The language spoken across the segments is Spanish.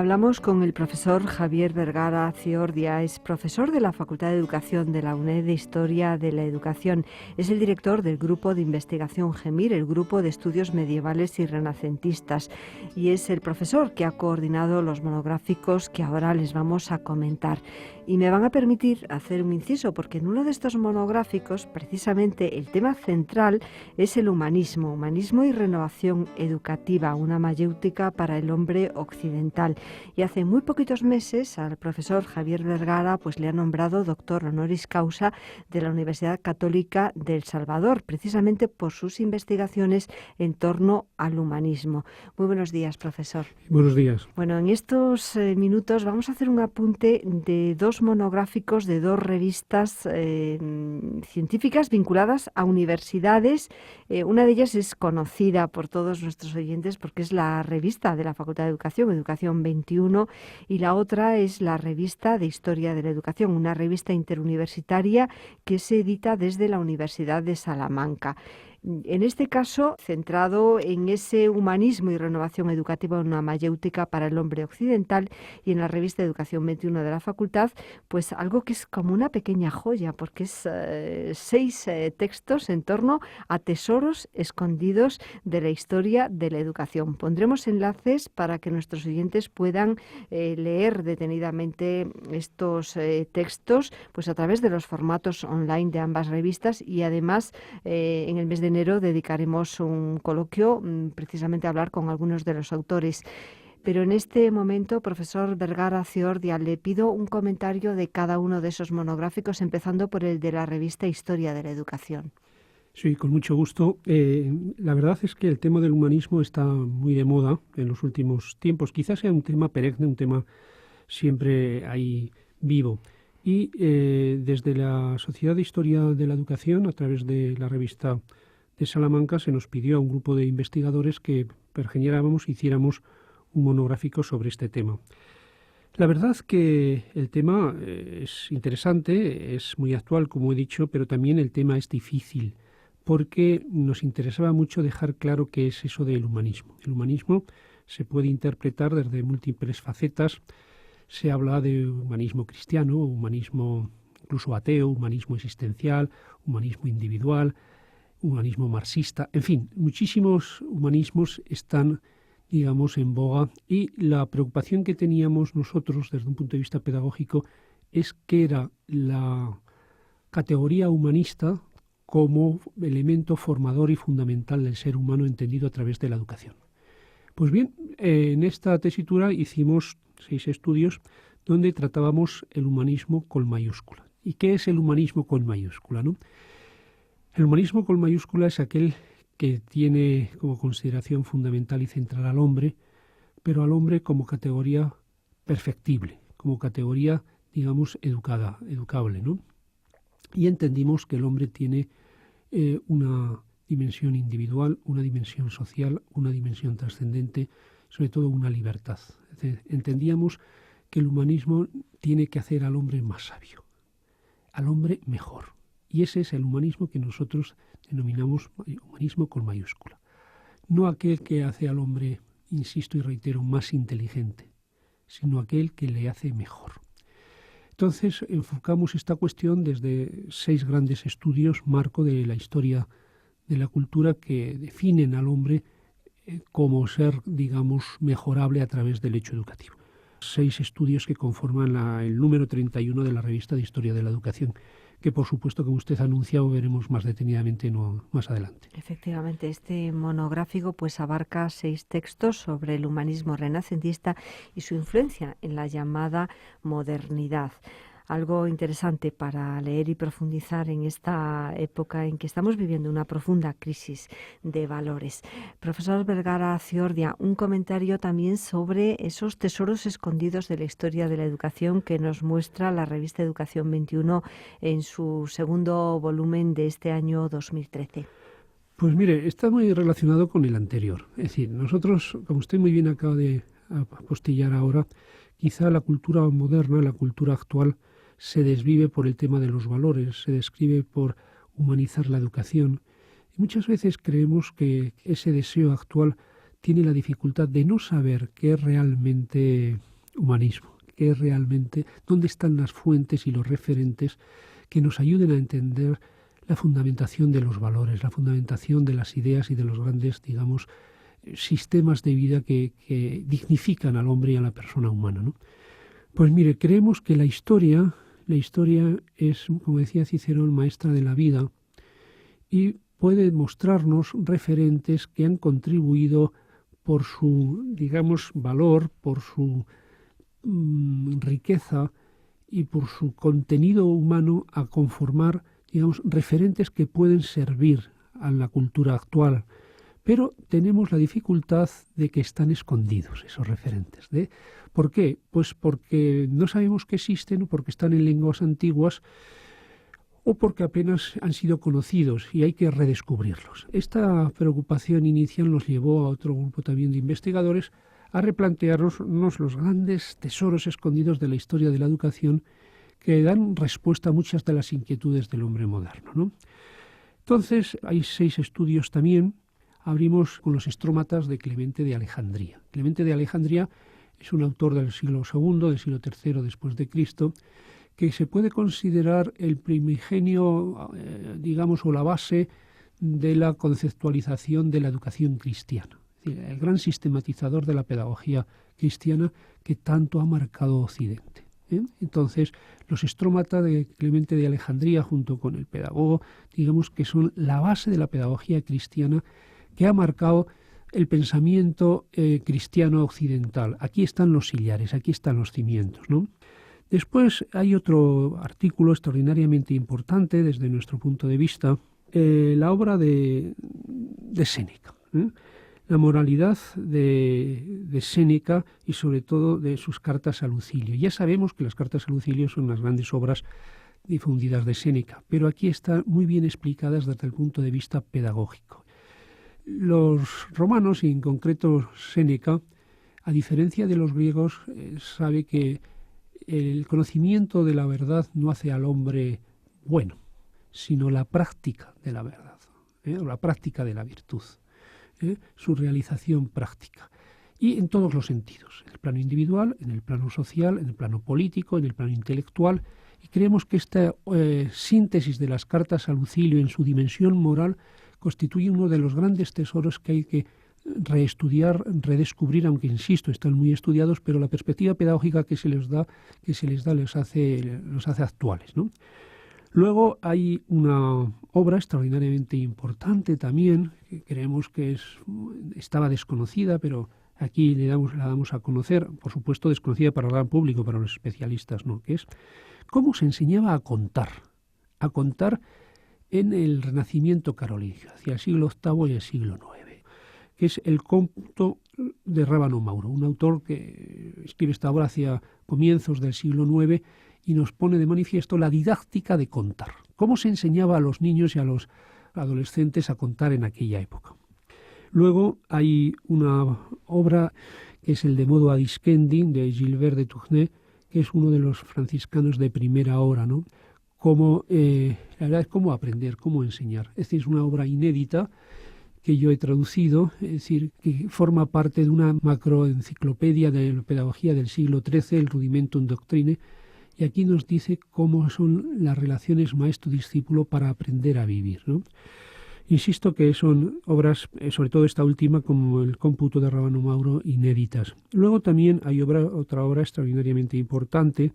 Hablamos con el profesor Javier Vergara Ciordia, es profesor de la Facultad de Educación de la UNED de Historia de la Educación. Es el director del Grupo de Investigación GEMIR, el Grupo de Estudios Medievales y Renacentistas, y es el profesor que ha coordinado los monográficos que ahora les vamos a comentar. Y me van a permitir hacer un inciso, porque en uno de estos monográficos, precisamente, el tema central es el humanismo y renovación educativa, una mayéutica para el hombre occidental. Y hace muy poquitos meses al profesor Javier Vergara pues le ha nombrado doctor honoris causa de la Universidad Católica de El Salvador, precisamente por sus investigaciones en torno al humanismo. Muy buenos días, profesor. Buenos días. Bueno, en estos minutos vamos a hacer un apunte de dos monográficos de dos revistas científicas vinculadas a universidades. Una de ellas es conocida por todos nuestros oyentes porque es la revista de la Facultad de Educación, Educación 21, y la otra es la revista de Historia de la Educación, una revista interuniversitaria que se edita desde la Universidad de Salamanca. En este caso, centrado en ese humanismo y renovación educativa, una mayéutica para el hombre occidental, y en la revista Educación 21 de la facultad, pues algo que es como una pequeña joya, porque es 6 textos en torno a tesoros escondidos de la historia de la educación. Pondremos enlaces para que nuestros oyentes puedan leer detenidamente estos textos, pues a través de los formatos online de ambas revistas, y además en el mes de enero dedicaremos un coloquio precisamente a hablar con algunos de los autores. Pero en este momento, profesor Vergara Ciordia, le pido un comentario de cada uno de esos monográficos, empezando por el de la revista Historia de la Educación. Sí, con mucho gusto. La verdad es que el tema del humanismo está muy de moda en los últimos tiempos. Quizás sea un tema perenne, un tema siempre ahí vivo. Y desde la Sociedad de Historia de la Educación, a través de la revista de Salamanca, se nos pidió a un grupo de investigadores que pergeñáramos, hiciéramos un monográfico sobre este tema. La verdad que el tema es interesante, es muy actual, como he dicho, pero también el tema es difícil, porque nos interesaba mucho dejar claro qué es eso del humanismo. El humanismo se puede interpretar desde múltiples facetas. Se habla de humanismo cristiano, humanismo incluso ateo, humanismo existencial, humanismo individual, humanismo marxista, en fin, muchísimos humanismos están, digamos, en boga, y la preocupación que teníamos nosotros desde un punto de vista pedagógico es que era la categoría humanista como elemento formador y fundamental del ser humano entendido a través de la educación. Pues bien, en esta tesitura hicimos 6 estudios donde tratábamos el humanismo con mayúscula. ¿Y qué es el humanismo con mayúscula, no? El humanismo con mayúscula es aquel que tiene como consideración fundamental y central al hombre, pero al hombre como categoría perfectible, como categoría, digamos, educable, ¿no? Y entendimos que el hombre tiene una dimensión individual, una dimensión social, una dimensión trascendente, sobre todo una libertad. Es decir, entendíamos que el humanismo tiene que hacer al hombre más sabio, al hombre mejor. Y ese es el humanismo que nosotros denominamos humanismo con mayúscula. No aquel que hace al hombre, insisto y reitero, más inteligente, sino aquel que le hace mejor. Entonces enfocamos esta cuestión desde 6 grandes estudios, marco de la historia de la cultura, que definen al hombre como ser, digamos, mejorable a través del hecho educativo. 6 estudios que conforman el número 31 de la revista de Historia de la Educación, que por supuesto, como usted ha anunciado, veremos más detenidamente más adelante. Efectivamente, este monográfico pues abarca 6 textos sobre el humanismo renacentista y su influencia en la llamada modernidad. Algo interesante para leer y profundizar en esta época en que estamos viviendo una profunda crisis de valores. Profesor Vergara Ciordia, un comentario también sobre esos tesoros escondidos de la historia de la educación que nos muestra la revista Educación 21 en su segundo volumen de este año 2013. Pues mire, está muy relacionado con el anterior. Es decir, nosotros, como usted muy bien acaba de apostillar ahora, quizá la cultura moderna, la cultura actual, se desvive por el tema de los valores, se describe por humanizar la educación. Y muchas veces creemos que ese deseo actual tiene la dificultad de no saber qué realmente humanismo, que es realmente dónde están las fuentes y los referentes que nos ayuden a entender la fundamentación de los valores, la fundamentación de las ideas y de los grandes, digamos, sistemas de vida que dignifican al hombre y a la persona humana, ¿no? Pues mire, creemos que la historia es, como decía Cicerón, maestra de la vida y puede mostrarnos referentes que han contribuido por su, digamos, valor, por su riqueza y por su contenido humano a conformar, digamos, referentes que pueden servir a la cultura actual. Pero tenemos la dificultad de que están escondidos esos referentes. ¿Por qué? Pues porque no sabemos que existen, o porque están en lenguas antiguas, o porque apenas han sido conocidos y hay que redescubrirlos. Esta preocupación inicial nos llevó a otro grupo también de investigadores a replantearnos los grandes tesoros escondidos de la historia de la educación que dan respuesta a muchas de las inquietudes del hombre moderno, ¿no? Entonces, hay 6 estudios también. Abrimos con los estrómatas de Clemente de Alejandría. Clemente de Alejandría es un autor del siglo II, del siglo III después de Cristo, que se puede considerar el primigenio, digamos, o la base de la conceptualización de la educación cristiana. Es decir, el gran sistematizador de la pedagogía cristiana que tanto ha marcado Occidente. Entonces, los estrómata de Clemente de Alejandría, junto con el pedagogo, digamos que son la base de la pedagogía cristiana que ha marcado el pensamiento cristiano occidental. Aquí están los sillares, aquí están los cimientos, ¿no? Después hay otro artículo extraordinariamente importante desde nuestro punto de vista, la obra de Séneca, la moralidad de Séneca y sobre todo de sus cartas a Lucilio. Ya sabemos que las cartas a Lucilio son las grandes obras difundidas de Séneca, pero aquí están muy bien explicadas desde el punto de vista pedagógico. Los romanos, y en concreto Séneca, a diferencia de los griegos, sabe que el conocimiento de la verdad no hace al hombre bueno, sino la práctica de la verdad, o la práctica de la virtud, su realización práctica. Y en todos los sentidos, en el plano individual, en el plano social, en el plano político, en el plano intelectual. Y creemos que esta síntesis de las cartas a Lucilio en su dimensión moral constituye uno de los grandes tesoros que hay que reestudiar, redescubrir, aunque insisto, están muy estudiados, pero la perspectiva pedagógica que se les da los hace actuales, ¿no? Luego hay una obra extraordinariamente importante también, que creemos que estaba desconocida, pero aquí la damos a conocer, por supuesto desconocida para el gran público, para los especialistas, ¿no? Que es cómo se enseñaba a contar en el Renacimiento carolingio, hacia el siglo VIII y el siglo IX, que es el cómputo de Rábano Mauro, un autor que escribe esta obra hacia comienzos del siglo IX y nos pone de manifiesto la didáctica de contar, cómo se enseñaba a los niños y a los adolescentes a contar en aquella época. Luego hay una obra que es el de modo adiscendi de Gilbert de Tournai, que es uno de los franciscanos de primera hora, ¿no? La verdad es cómo aprender, cómo enseñar. Esta es una obra inédita que yo he traducido, es decir, que forma parte de una macroenciclopedia de la pedagogía del siglo XIII, el Rudimentum Doctrinae, y aquí nos dice cómo son las relaciones maestro-discípulo para aprender a vivir, ¿no? Insisto que son obras, sobre todo esta última, como el cómputo de Rábano Mauro, inéditas. Luego también hay otra obra extraordinariamente importante,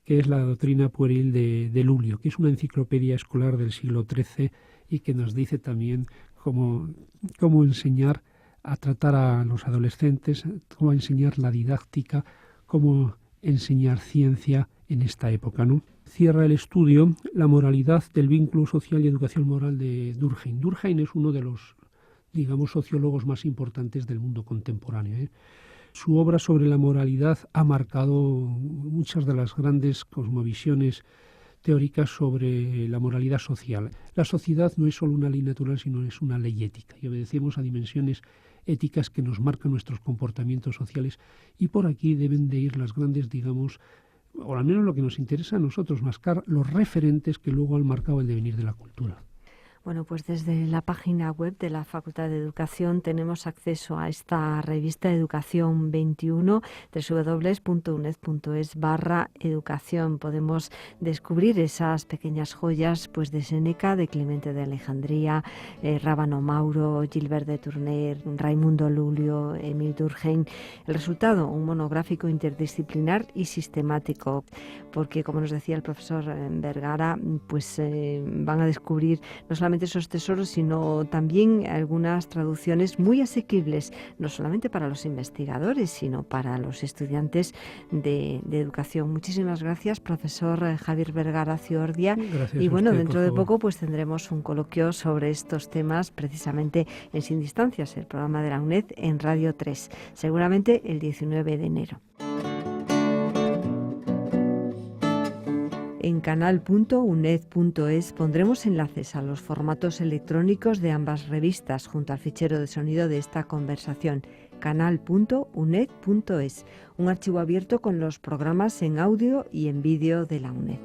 que es la Doctrina Pueril de Lulio, que es una enciclopedia escolar del siglo XIII y que nos dice también cómo enseñar a tratar a los adolescentes, cómo enseñar la didáctica, cómo enseñar ciencia en esta época, ¿no? Cierra el estudio la moralidad del vínculo social y educación moral de Durkheim. Durkheim es uno de los, digamos, sociólogos más importantes del mundo contemporáneo, Su obra sobre la moralidad ha marcado muchas de las grandes cosmovisiones teóricas sobre la moralidad social. La sociedad no es solo una ley natural, sino es una ley ética, y obedecemos a dimensiones éticas que nos marcan nuestros comportamientos sociales, y por aquí deben de ir las grandes, digamos, o al menos lo que nos interesa a nosotros, mascar los referentes que luego han marcado el devenir de la cultura. Bueno, pues desde la página web de la Facultad de Educación tenemos acceso a esta revista Educación 21, www.uned.es/educación. Podemos descubrir esas pequeñas joyas pues de Séneca, de Clemente de Alejandría, Rábano Mauro, Gilbert de Tournai, Raimundo Lulio, Emil Durkheim. El resultado, un monográfico interdisciplinar y sistemático, porque como nos decía el profesor Vergara, pues van a descubrir no solamente esos tesoros, sino también algunas traducciones muy asequibles, no solamente para los investigadores, sino para los estudiantes de educación. Muchísimas gracias, profesor Javier Vergara Ciordia. Gracias y bueno, usted, dentro de poco pues tendremos un coloquio sobre estos temas precisamente en Sin Distancias, el programa de la UNED en Radio 3, seguramente el 19 de enero. En canal.uned.es pondremos enlaces a los formatos electrónicos de ambas revistas junto al fichero de sonido de esta conversación, canal.uned.es, un archivo abierto con los programas en audio y en vídeo de la UNED.